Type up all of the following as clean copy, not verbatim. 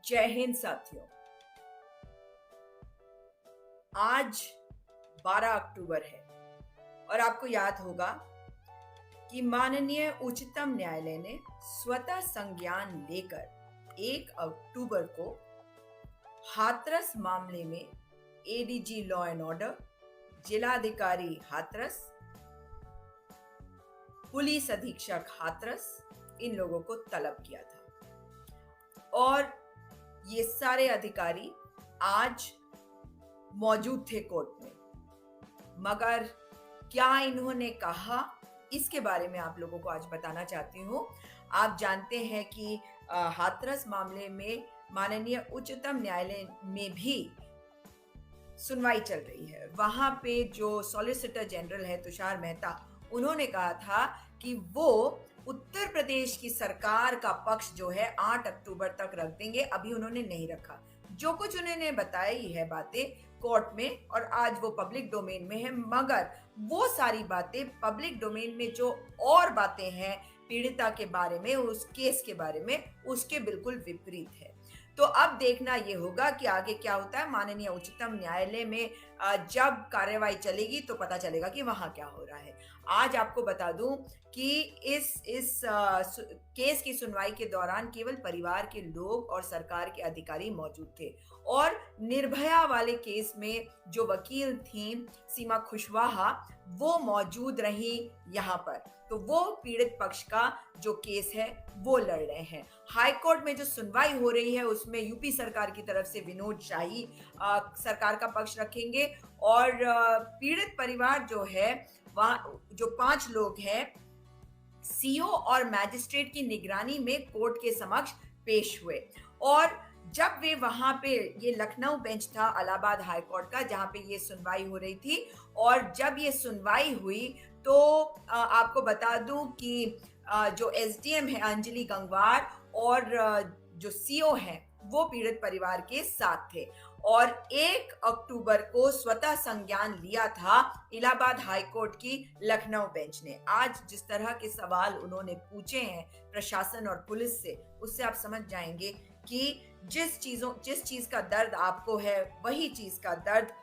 जय हिंद साथियों। आज 12 अक्टूबर है और आपको याद होगा कि माननीय उच्चतम न्यायालय ने स्वतः संज्ञान लेकर 1 अक्टूबर को हाथरस मामले में एडीजी लॉ एंड ऑर्डर, जिलाधिकारी हाथरस, पुलिस अधीक्षक हाथरस, इन लोगों को तलब किया था और ये सारे अधिकारी आज मौजूद थे कोर्ट में। मगर क्या इन्होंने कहा, इसके बारे में आप लोगों को आज बताना चाहती हूँ। आप जानते हैं कि हाथरस मामले में माननीय उच्चतम न्यायालय में भी सुनवाई चल रही है। वहां पे जो सॉलिसिटर जनरल है तुषार मेहता, उन्होंने कहा था कि वो उत्तर प्रदेश की सरकार का पक्ष जो है 8 अक्टूबर तक रख देंगे। अभी उन्होंने नहीं रखा। जो कुछ उन्होंने बताई है बातें कोर्ट में और आज वो पब्लिक डोमेन में है, मगर वो सारी बातें पब्लिक डोमेन में जो और बातें हैं पीड़िता के बारे में, उस केस के बारे में, उसके बिल्कुल विपरीत है। तो अब देखना ये होगा कि आगे क्या होता है। माननीय उच्चतम न्यायालय में जब कार्यवाही चलेगी तो पता चलेगा कि वहां क्या हो रहा है। आज आपको बता दूं कि इस केस की सुनवाई के दौरान केवल परिवार के लोग और सरकार के अधिकारी मौजूद थे और निर्भया वाले केस में जो वकील थी सीमा खुशवाहा, वो मौजूद रही यहाँ पर। तो वो पीड़ित पक्ष का जो केस है वो लड़ रहे हैं। हाई कोर्ट में जो सुनवाई हो रही है उसमें यूपी सरकार की तरफ से विनोद शाही सरकार का पक्ष रखेंगे और पीड़ित परिवार जो है, वहाँ जो 5 लोग हैं, सीओ और मैजिस्ट्रेट की निगरानी में कोर्ट के समक्ष पेश हुए। और जब वे वहां पे, ये लखनऊ बेंच था इलाहाबाद हाई कोर्ट का जहां पे ये सुनवाई हो रही थी, और जब ये सुनवाई हुई तो आपको बता दूं कि जो एसडीएम है अंजलि गंगवार और जो सीओ हैं वो पीड़ित परिवार के साथ थे और 1 अक्टूबर को स्वतः संज्ञान लिया था इलाहाबाद हाई कोर्ट की लखनऊ बेंच ने। आज जिस तरह के सवाल उन्होंने पूछे हैं प्रशासन और पुलिस से, उससे आप समझ जाएंगे कि जिस चीज का दर्द आपको है वही चीज का दर्द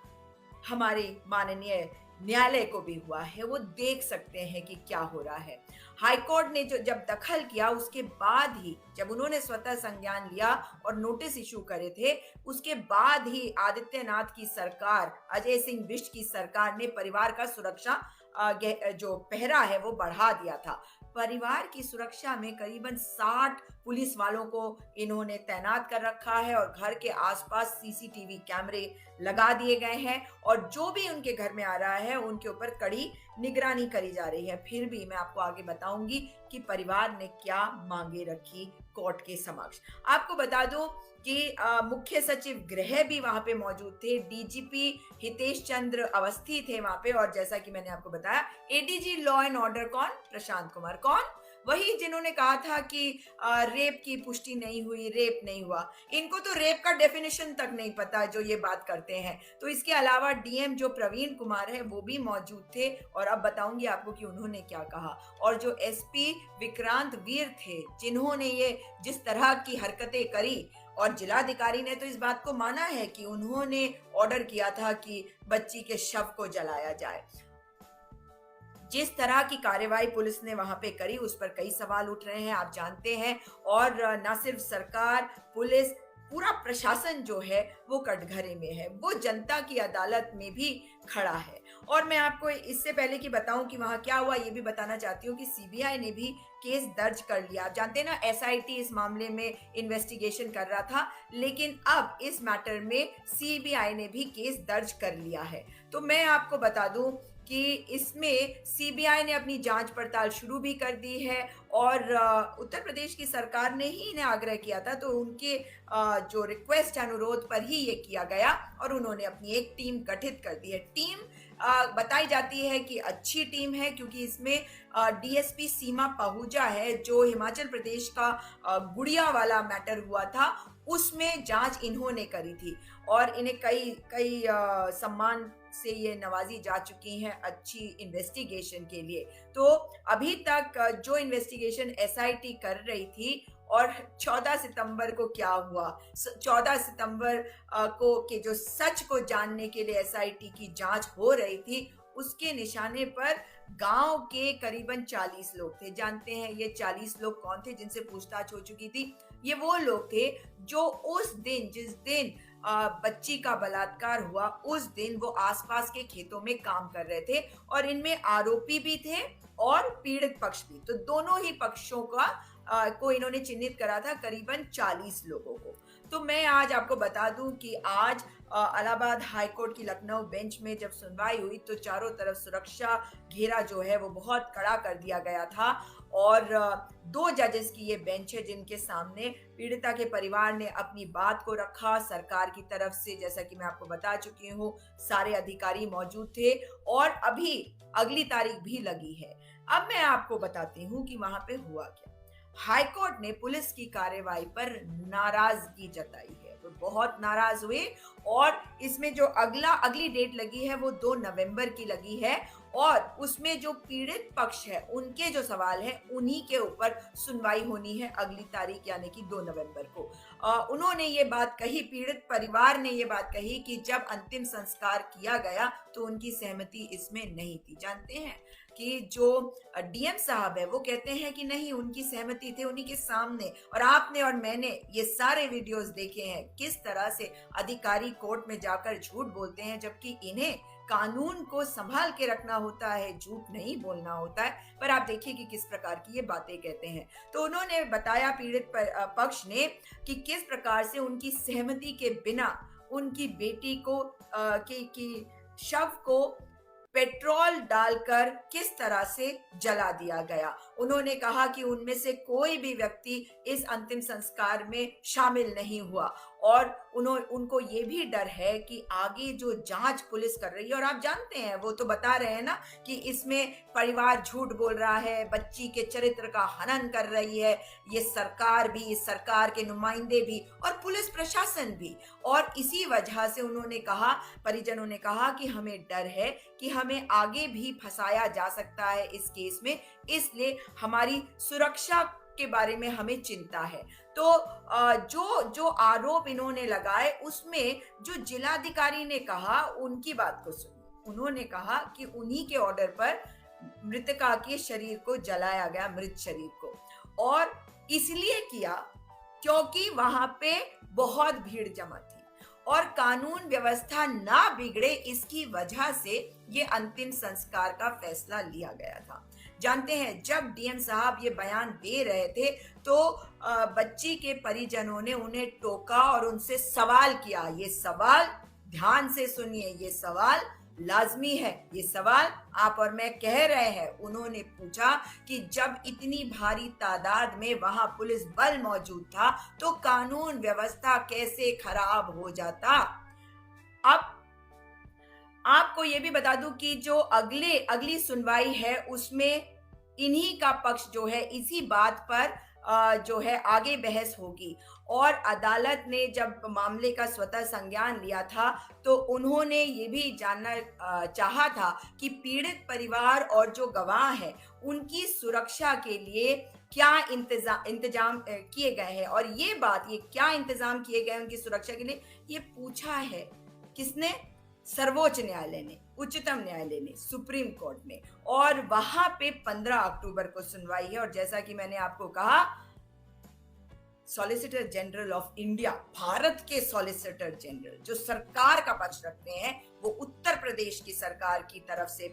हमारे माननीय न्यायालय को भी हुआ है। वो देख सकते हैं कि क्या हो रहा है। हाईकोर्ट ने जब दखल किया उसके बाद ही, जब उन्होंने स्वतः संज्ञान लिया और नोटिस इशू करे थे, उसके बाद ही आदित्यनाथ की सरकार, अजय सिंह बिष्ट की सरकार ने परिवार का सुरक्षा जो पहरा है वो बढ़ा दिया था। परिवार की सुरक्षा में करीबन 60 पुलिस वालों को इन्होंने तैनात कर रखा है और घर के आसपास सीसीटीवी कैमरे लगा दिए गए हैं और जो भी उनके घर में आ रहा है उनके ऊपर कड़ी निगरानी करी जा रही है। फिर भी मैं आपको आगे बताऊंगी कि परिवार ने क्या मांगे रखी कोर्ट के समक्ष। आपको बता दूं कि मुख्य सचिव गृह भी वहां पे मौजूद थे, डीजीपी हितेश चंद्र अवस्थी थे वहां पे, और जैसा कि मैंने आपको बताया एडीजी लॉ एंड ऑर्डर कौन? प्रशांत कुमार। कौन? वही जिन्होंने कहा था कि रेप की पुष्टि नहीं हुई, रेप नहीं हुआ। इनको तो रेप का डेफिनेशन तक नहीं पता जो ये बात करते हैं। तो इसके अलावा डीएम जो प्रवीण कुमार है वो भी मौजूद थे और अब बताऊंगी आपको कि उन्होंने क्या कहा। और जो एसपी विक्रांत वीर थे जिन्होंने ये जिस तरह की हरकतें करी, और जिलाधिकारी ने तो इस बात को माना है कि उन्होंने ऑर्डर किया था कि बच्ची के शव को जलाया जाए। जिस तरह की कार्रवाई पुलिस ने वहां पे करी उस पर कई सवाल उठ रहे हैं, आप जानते हैं। और न सिर्फ सरकार, पुलिस, पूरा प्रशासन जो है वो कटघरे में है, वो जनता की अदालत में भी खड़ा है। और मैं आपको इससे पहले कि बताऊं कि वहां क्या हुआ, ये भी बताना चाहती हूँ कि सीबीआई ने भी केस दर्ज कर लिया। आप जानते हैं ना, एसआईटी इस मामले में इन्वेस्टिगेशन कर रहा था, लेकिन अब इस मैटर में सीबीआई ने भी केस दर्ज कर लिया है। तो मैं आपको बता दूं कि इसमें सीबीआई ने अपनी जांच पड़ताल शुरू भी कर दी है और उत्तर प्रदेश की सरकार ने ही इन्हें आग्रह किया था, तो उनके जो रिक्वेस्ट अनुरोध पर ही ये किया गया और उन्होंने अपनी एक टीम गठित कर दी है। टीम बताई जाती है कि अच्छी टीम है क्योंकि इसमें डीएसपी सीमा पहूजा है, जो हिमाचल प्रदेश का गुड़िया वाला मैटर हुआ था उसमें जांच इन्होंने करी थी और इन्हें कई सम्मान से ये नवाजी जा चुकी हैं अच्छी इन्वेस्टिगेशन के लिए। तो अभी तक जो इन्वेस्टिगेशन एसआईटी कर रही थी और 14 सितंबर को क्या हुआ, 14 सितंबर को के जो सच को जानने के लिए एसआईटी की जांच हो रही थी, उसके निशाने पर गांव के करीबन 40 लोग थे। जानते हैं ये 40 लोग कौन थे जिनसे पूछताछ हो चुकी थी? ये वो लोग थे जो उस दिन, जिस दिन बच्ची का बलात्कार हुआ, उस दिन वो आसपास के खेतों में काम कर रहे थे और इनमें आरोपी भी थे और पीड़ित पक्ष भी। तो दोनों ही पक्षों का को इन्होंने चिन्हित करा था, करीबन 40 लोगों को। तो मैं आज आपको बता दूं कि आज इलाहाबाद हाई कोर्ट की लखनऊ बेंच में जब सुनवाई हुई तो चारों तरफ सुरक्षा घेरा जो है वो बहुत कड़ा कर दिया गया था और 2 जजेस की ये बेंच है जिनके सामने पीड़िता के परिवार ने अपनी बात को रखा। सरकार की तरफ से, जैसा कि मैं आपको बता चुकी हूँ, सारे अधिकारी मौजूद थे और अभी अगली तारीख भी लगी है। अब मैं आपको बताती हूँ कि वहां पे हुआ क्या। हाईकोर्ट ने पुलिस की कार्रवाई पर नाराजगी जताई है, वो बहुत नाराज हुए और इसमें जो अगली डेट लगी है वो 2 नवंबर की लगी है और उसमें जो पीड़ित पक्ष है उनके जो सवाल है उन्हीं के ऊपर सुनवाई होनी है अगली तारीख यानी कि 2 नवंबर को। उन्होंने ये बात कही, पीड़ित परिवार ने ये बात कही कि जब अंतिम संस्कार किया गया तो उनकी सहमति इसमें नहीं थी। जानते हैं कि जो डीएम साहब है वो कहते हैं कि नहीं, उनकी सहमति थे उन्हीं के सामने। और आपने और मैंने ये सारे वीडियोस देखे हैं किस तरह से अधिकारी कोर्ट में जाकर झूठ बोलते हैं, जबकि इन्हें कानून को संभाल के रखना होता है, झूठ नहीं बोलना होता है। पर आप देखिए कि किस प्रकार की ये बातें कहते हैं। तो उन्होंने बताया पीड़ित पक्ष ने कि किस प्रकार से उनकी सहमति के बिना उनकी बेटी को की शव को पेट्रोल डालकर किस तरह से जला दिया गया। उन्होंने कहा कि उनमें से कोई भी व्यक्ति इस अंतिम संस्कार में शामिल नहीं हुआ और उनको ये भी डर है कि आगे जो जांच पुलिस कर रही है, और आप जानते हैं वो तो बता रहे हैं ना कि इसमें परिवार झूठ बोल रहा है, बच्ची के चरित्र का हनन कर रही है, ये सरकार भी, सरकार के नुमाइंदे भी और पुलिस प्रशासन भी। और इसी वजह से उन्होंने कहा, परिजनों ने कहा कि हमें डर है कि हमें आगे भी फंसाया जा सकता है इस केस में, इसलिए हमारी सुरक्षा के बारे में हमें चिंता है। तो जो आरोप इन्होंने लगाए उसमें जो जिलाधिकारी ने कहा उनकी बात को सुनिए। उन्होंने कहा कि उन्हीं के ऑर्डर पर मृतका के शरीर को जलाया गया, मृत शरीर को, और इसलिए किया क्योंकि वहां पे बहुत भीड़ जमा थी और कानून व्यवस्था ना बिगड़े, इसकी वजह से ये अंतिम संस्कार का फैसला लिया गया था। जानते हैं जब डीएम साहब ये बयान दे रहे थे तो बच्ची के परिजनों ने उन्हें टोका और उनसे सवाल किया। ये सवाल ध्यान से सुनिए, ये सवाल लाजमी है, ये सवाल आप और मैं कह रहे हैं। उन्होंने पूछा कि जब इतनी भारी तादाद में वहां पुलिस बल मौजूद था तो कानून व्यवस्था कैसे खराब हो जाता। अब आपको ये भी बता दूं कि जो अगली सुनवाई है उसमें इन्हीं का पक्ष जो है इसी बात पर जो है आगे बहस होगी। और अदालत ने जब मामले का स्वतः संज्ञान लिया था तो उन्होंने ये भी जानना चाहा था कि पीड़ित परिवार और जो गवाह है उनकी सुरक्षा के लिए क्या इंतजाम किए गए हैं। और ये क्या इंतजाम किए गए उनकी सुरक्षा के लिए, ये पूछा है किसने? सर्वोच्च न्यायालय ने, उच्चतम न्यायालय ने, सुप्रीम कोर्ट ने। और वहां पे 15 अक्टूबर को सुनवाई है। और जैसा कि मैंने आपको कहा, solicitor general of India, Bharat के सॉलिसिटर जनरल जो सरकार का पक्ष रखते हैं, वो उत्तर प्रदेश की सरकार की तरफ से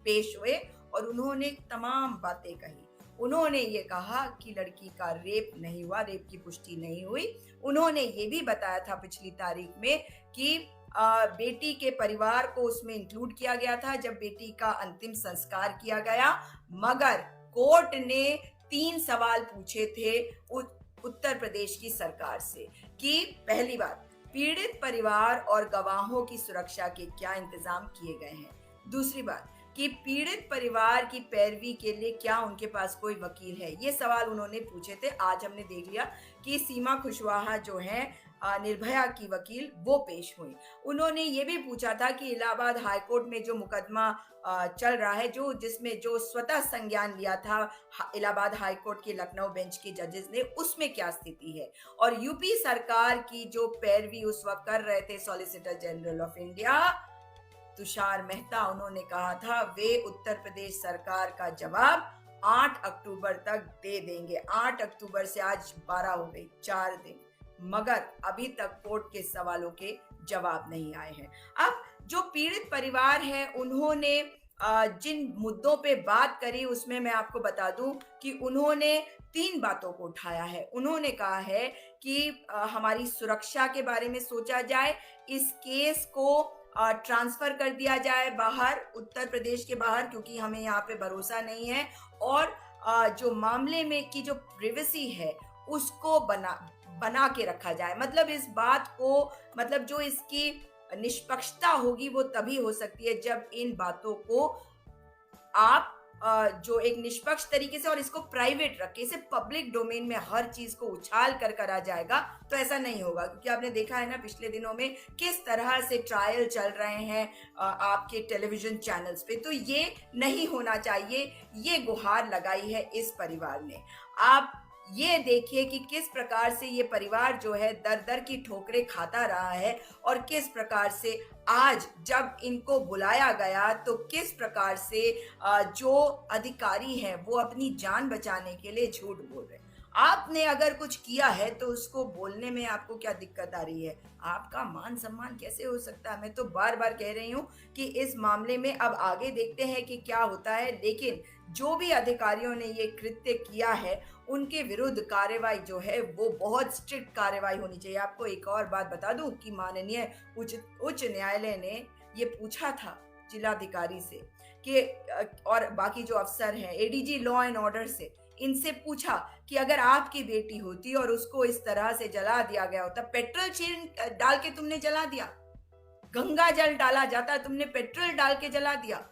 पेश हुए और उन्होंने तमाम बातें कही। उन्होंने ये कहा कि लड़की का रेप नहीं हुआ, रेप की पुष्टि नहीं हुई। उन्होंने ये भी बताया था पिछली तारीख में कि बेटी के परिवार को उसमें इंक्लूड किया गया था जब बेटी का अंतिम संस्कार किया गया, मगर कोर्ट ने 3 सवाल पूछे थे उत्तर प्रदेश की सरकार से कि पहली बात, पीड़ित परिवार और गवाहों की सुरक्षा के क्या इंतजाम किए गए हैं। दूसरी बात कि पीड़ित परिवार की पैरवी के लिए क्या उनके पास कोई वकील है। ये सवाल उन्होंने पूछे थे। आज हमने देख लिया कि सीमा कुशवाहा जो है निर्भया की वकील वो पेश हुई। उन्होंने ये भी पूछा था कि इलाहाबाद हाई कोर्ट में जो मुकदमा चल रहा है, जो जिसमें जो स्वतः संज्ञान लिया था इलाहाबाद हाई कोर्ट के लखनऊ बेंच के जजेस ने, उसमें क्या स्थिति है। और यूपी सरकार की जो पैरवी उस वक्त कर रहे थे solicitor general of India Tushar Mehta, उन्होंने कहा था वे उत्तर प्रदेश सरकार का जवाब 8 अक्टूबर तक दे देंगे। 8 अक्टूबर से आज 12 हो गई, 4 दिन, मगर अभी तक कोर्ट के सवालों के जवाब नहीं आए हैं। अब जो पीड़ित परिवार है, उन्होंने जिन मुद्दों पे बात करी उसमें मैं आपको बता दूं कि उन्होंने 3 बातों को उठाया है। उन्होंने कहा है कि हमारी सुरक्षा के बारे में सोचा जाए, इस केस को ट्रांसफर कर दिया जाए बाहर, उत्तर प्रदेश के बाहर, क्योंकि हमें यहाँ पे भरोसा नहीं है, और जो मामले में की जो प्रिवेसी है उसको बना के रखा जाए। मतलब इस बात को, मतलब जो इसकी निष्पक्षता होगी वो तभी हो सकती है जब इन बातों को आप जो एक निष्पक्ष तरीके से और इसको प्राइवेट रख के, इसे पब्लिक डोमेन में हर चीज को उछाल कर करा जाएगा तो ऐसा नहीं होगा। क्योंकि आपने देखा है ना पिछले दिनों में किस तरह से ट्रायल चल रहे हैं आपके टेलीविजन चैनल्स पे, तो ये नहीं होना चाहिए। ये गुहार लगाई है इस परिवार ने। आप ये देखिए कि किस प्रकार से ये परिवार जो है दर दर की ठोकरें खाता रहा है, और किस प्रकार से आज जब इनको बुलाया गया तो किस प्रकार से जो अधिकारी हैं वो अपनी जान बचाने के लिए झूठ बोल रहे हैं। आपने अगर कुछ किया है तो उसको बोलने में आपको क्या दिक्कत आ रही है? आपका मान सम्मान कैसे हो सकता है? मैं तो बार बार कह रही हूँ कि इस मामले में अब आगे देखते हैं कि क्या होता है, लेकिन जो भी अधिकारियों ने ये कृत्य किया है उनके विरुद्ध कार्रवाई जो है वो बहुत स्ट्रिक्ट कार्रवाई होनी चाहिए। आपको एक और बात बता दूं कि माननीय उच्च न्यायालय ने ये पूछा था जिलाधिकारी से कि और बाकी जो अफसर हैं, एडीजी लॉ एंड ऑर्डर से, इनसे पूछा कि अगर आपकी बेटी होती और उसको इस तरह से जला दिया गया होता, पेट्रोल छीन डाल के तुमने जला दिया, गंगा जल डाला जाता, तुमने पेट्रोल डाल के जला दिया।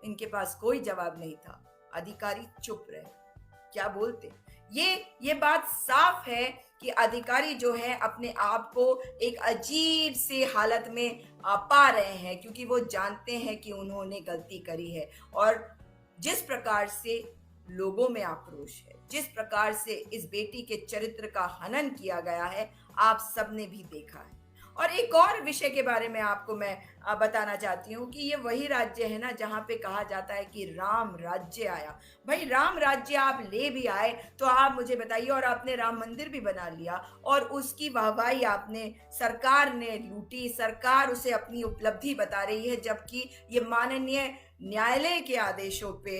इनके पास कोई जवाब नहीं था, अधिकारी चुप रहे। क्या बोलते? ये बात साफ है कि अधिकारी जो है अपने आप को एक अजीब सी हालत में पा रहे हैं, क्योंकि वो जानते हैं कि उन्होंने गलती करी है। और जिस प्रकार से लोगों में आक्रोश है, जिस प्रकार से इस बेटी के चरित्र का हनन किया गया है, आप सबने भी देखा है। और एक और विषय के बारे में आपको मैं बताना चाहती हूँ कि ये वही राज्य है ना जहाँ पे कहा जाता है कि राम राज्य आया। भाई राम राज्य आप ले भी आए तो आप मुझे बताइए, और आपने राम मंदिर भी बना लिया और उसकी वाहवाही आपने, सरकार ने लूटी, सरकार उसे अपनी उपलब्धि बता रही है, जबकि ये माननीय न्यायालय के आदेशों पे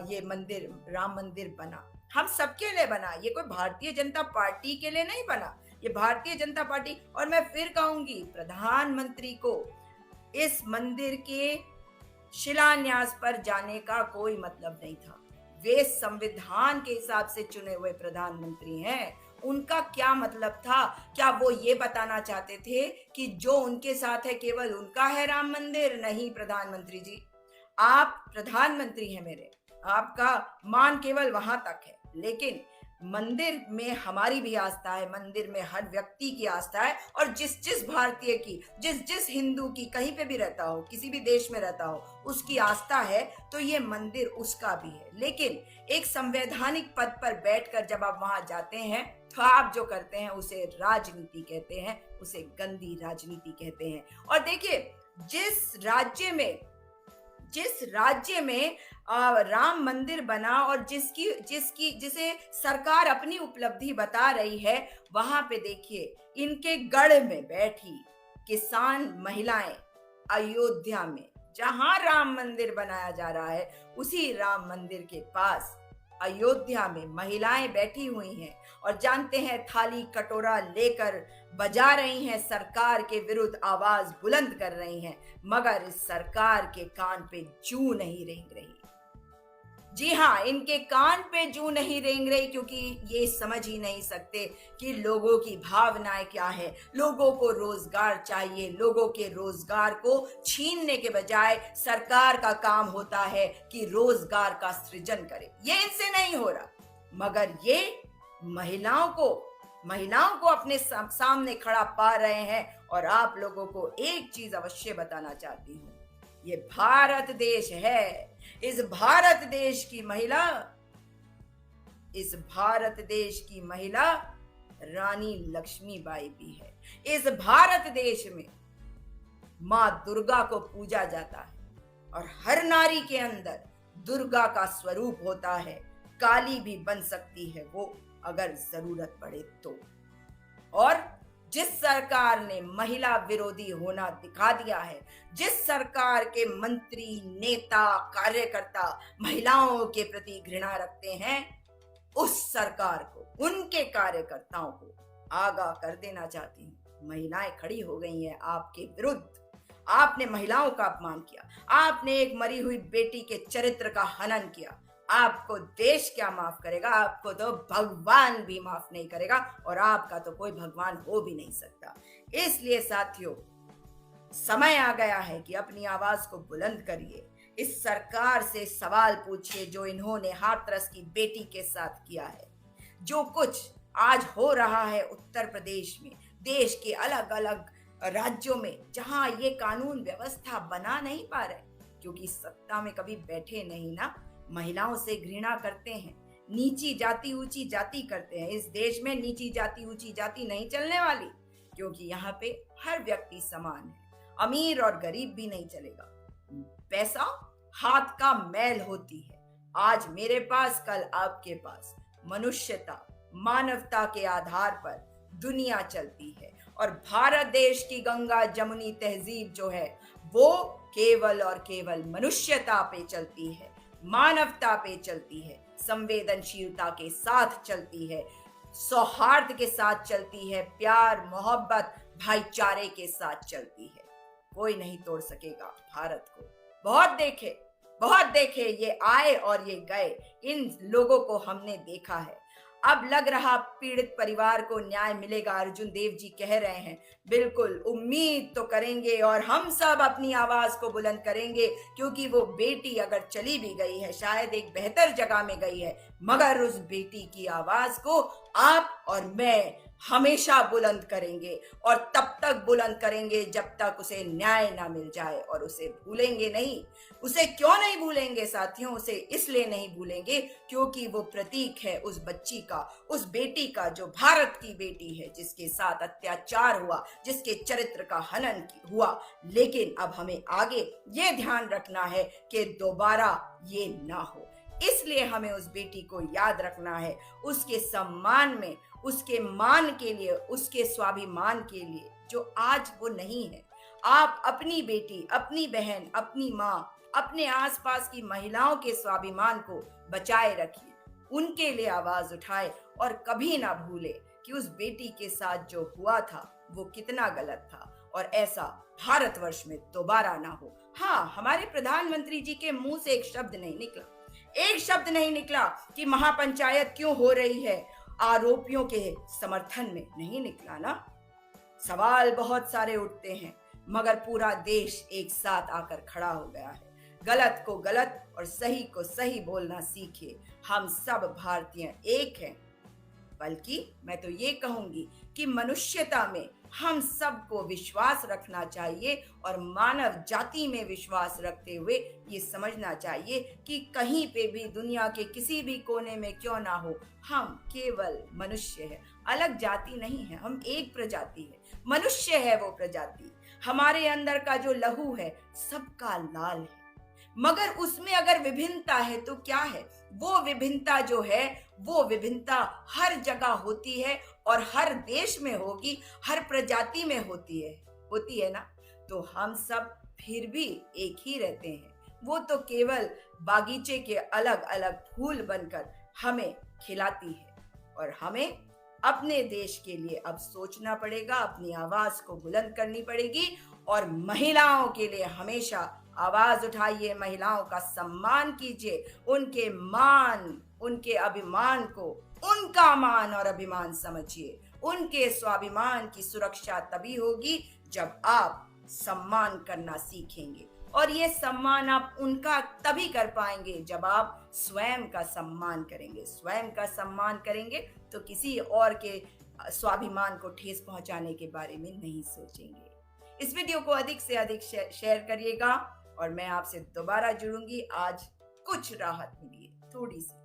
ये मंदिर, राम मंदिर बना, हम सबके लिए बना। ये कोई भारतीय जनता पार्टी के लिए नहीं बना, ये भारतीय जनता पार्टी, और मैं फिर कहूंगी प्रधानमंत्री को इस मंदिर के शिलान्यास पर जाने का कोई मतलब नहीं था। वे संविधान के हिसाब से चुने हुए प्रधानमंत्री हैं, उनका क्या मतलब था? क्या वो ये बताना चाहते थे कि जो उनके साथ है केवल उनका है राम मंदिर? नहीं प्रधानमंत्री जी, आप प्रधानमंत्री हैं मेरे, आपका मान केवल वहां तक है, लेकिन मंदिर में हमारी भी आस्था है, मंदिर में हर व्यक्ति की आस्था है, और जिस जिस भारतीय की, जिस जिस हिंदू की, कहीं पे भी रहता हो, किसी भी देश में रहता हो, उसकी आस्था है, तो ये मंदिर उसका भी है। लेकिन एक संवैधानिक पद पर बैठकर जब आप वहां जाते हैं तो आप जो करते हैं उसे राजनीति कहते हैं, उसे गंदी राजनीति कहते हैं। और देखिए जिस राज्य में राम मंदिर बना और जिसे सरकार अपनी उपलब्धि बता रही है, वहां पे देखिए इनके गढ़ में बैठी किसान महिलाएं अयोध्या में, जहां राम मंदिर बनाया जा रहा है, उसी राम मंदिर के पास अयोध्या में महिलाएं बैठी हुई हैं और जानते हैं थाली कटोरा लेकर बजा रही हैं, सरकार के विरुद्ध आवाज बुलंद कर रही हैं, मगर इस सरकार के कान पे जूं नहीं रेंग रही। जी हाँ, इनके कान पे जूं नहीं रेंग रही, क्योंकि ये समझ ही नहीं सकते कि लोगों की भावनाएं क्या है। लोगों को रोजगार चाहिए, लोगों के रोजगार को छीनने के बजाय सरकार का काम होता है कि रोजगार का सृजन करे। ये इनसे नहीं हो रहा, मगर ये महिलाओं को महिलाओं को अपने सामने खड़ा पा रहे हैं। और आप लोगों को एक चीज अवश्य बताना चाहती हूँ, ये भारत देश है। इस भारत देश की महिला, इस भारत देश की महिला रानी लक्ष्मीबाई भी है। इस भारत देश में माँ दुर्गा को पूजा जाता है और हर नारी के अंदर दुर्गा का स्वरूप होता है। काली भी बन सकती है वो, अगर जरूरत पड़े तो। और जिस सरकार ने महिला विरोधी होना दिखा दिया है, जिस सरकार के मंत्री, नेता, कार्यकर्ता महिलाओं के प्रति घृणा रखते हैं, उस सरकार को, उनके कार्यकर्ताओं को आगाह कर देना चाहती हूँ। महिलाएं खड़ी हो गई हैं आपके विरुद्ध। आपने महिलाओं का अपमान किया, आपने एक मरी हुई बेटी के चरित्र का हनन किया। आपको देश क्या माफ करेगा, आपको तो भगवान भी माफ नहीं करेगा, और आपका तो कोई भगवान हो भी नहीं सकता। इसलिए साथियों, समय आ गया है कि अपनी आवाज को बुलंद करिए। इस सरकार से सवाल पूछिए जो इन्होंने हाथरस की बेटी के साथ किया है। जो कुछ आज हो रहा है उत्तर प्रदेश में, देश के अलग अलग राज्यों में, जहां ये कानून व्यवस्था बना नहीं पा रहे, क्योंकि सत्ता में कभी बैठे नहीं ना, महिलाओं से घृणा करते हैं, नीची जाति ऊंची जाति करते हैं। इस देश में नीची जाति ऊंची जाति नहीं चलने वाली, क्योंकि यहाँ पे हर व्यक्ति समान है। अमीर और गरीब भी नहीं चलेगा। पैसा हाथ का मैल होती है। आज मेरे पास, कल आपके पास। मनुष्यता, मानवता के आधार पर दुनिया चलती है। और भारत देश की गंगा जमुनी तहजीब जो है, वो केवल और केवल मनुष्यता पे चलती है, मानवता पे चलती है, संवेदनशीलता के साथ चलती है, सौहार्द के साथ चलती है, प्यार, मोहब्बत, भाईचारे के साथ चलती है। कोई नहीं तोड़ सकेगा भारत को। बहुत देखे, ये आए और ये गए, इन लोगों को हमने देखा है। अब लग रहा पीड़ित परिवार को न्याय मिलेगा। अर्जुन देव जी कह रहे हैं, बिल्कुल उम्मीद तो करेंगे, और हम सब अपनी आवाज को बुलंद करेंगे, क्योंकि वो बेटी अगर चली भी गई है, शायद एक बेहतर जगह में गई है, मगर उस बेटी की आवाज को आप और मैं हमेशा बुलंद करेंगे। और तब तक बुलंद करेंगे जब तक उसे न्याय ना मिल जाए। और उसे भूलेंगे नहीं। उसे क्यों नहीं भूलेंगे साथियों? उसे इसलिए नहीं भूलेंगे क्योंकि वो प्रतीक है उस बच्ची का, उस बेटी का, जो भारत की बेटी है, जिसके साथ अत्याचार हुआ, जिसके चरित्र का हनन हुआ। लेकिन अब हमें आगे ये ध्यान रखना है कि दोबारा ये ना हो। इसलिए हमें उस बेटी को याद रखना है, उसके सम्मान में, उसके मान के लिए, उसके स्वाभिमान के लिए, जो आज वो नहीं है। आप अपनी बेटी, अपनी बहन, अपनी माँ, अपने आसपास की महिलाओं के स्वाभिमान को बचाए रखिए, उनके लिए आवाज उठाए, और कभी ना भूले कि उस बेटी के साथ जो हुआ था वो कितना गलत था, और ऐसा भारतवर्ष में दोबारा ना हो। हाँ, हमारे प्रधानमंत्री जी के मुंह से एक शब्द नहीं निकला, एक शब्द नहीं निकला कि महापंचायत क्यों हो रही है, आरोपियों के समर्थन में नहीं निकला ना। सवाल बहुत सारे उठते हैं, मगर पूरा देश एक साथ आकर खड़ा हो गया है। गलत को गलत और सही को सही बोलना सीखिए। हम सब भारतीय एक हैं। बल्कि मैं तो ये कहूंगी कि मनुष्यता में हम सबको विश्वास रखना चाहिए, और मानव जाति में विश्वास रखते हुए ये समझना चाहिए कि कहीं पे भी, दुनिया के किसी भी कोने में क्यों ना हो, हम केवल मनुष्य हैं, अलग जाति नहीं है। हम एक प्रजाति है, मनुष्य है वो प्रजाति। हमारे अंदर का जो लहू है सबका लाल है, मगर उसमें अगर विभिन्नता है तो क्या है? वो विभिन्नता जो है, वो विभिन्नता हर जगह होती है, और हर देश में होगी, हर प्रजाति में होती है ना। तो हम सब फिर भी एक ही रहते हैं। वो तो केवल बागीचे के अलग अलग फूल बनकर हमें खिलाती है। और हमें अपने देश के लिए अब सोचना पड़ेगा, अपनी आवाज को बुलंद करनी पड़ेगी, और महिलाओं के लिए हमेशा आवाज उठाइए, महिलाओं का सम्मान कीजिए, उनके मान, उनके अभिमान को उनका मान और अभिमान समझिए। उनके स्वाभिमान की सुरक्षा तभी होगी जब आप सम्मान करना सीखेंगे, और ये सम्मान आप उनका तभी कर पाएंगे जब आप स्वयं का सम्मान करेंगे। स्वयं का सम्मान करेंगे तो किसी और के स्वाभिमान को ठेस पहुंचाने के बारे में नहीं सोचेंगे। इस वीडियो को अधिक से अधिक शेयर करिएगा और मैं आपसे दोबारा जुड़ूंगी। आज कुछ राहत मिली है, थोड़ी सी,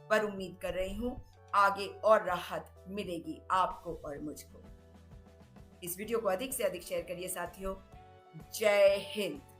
पर उम्मीद कर रही हूं आगे और राहत मिलेगी आपको और मुझको। इस वीडियो को अधिक से अधिक शेयर करिए साथियों। जय हिंद।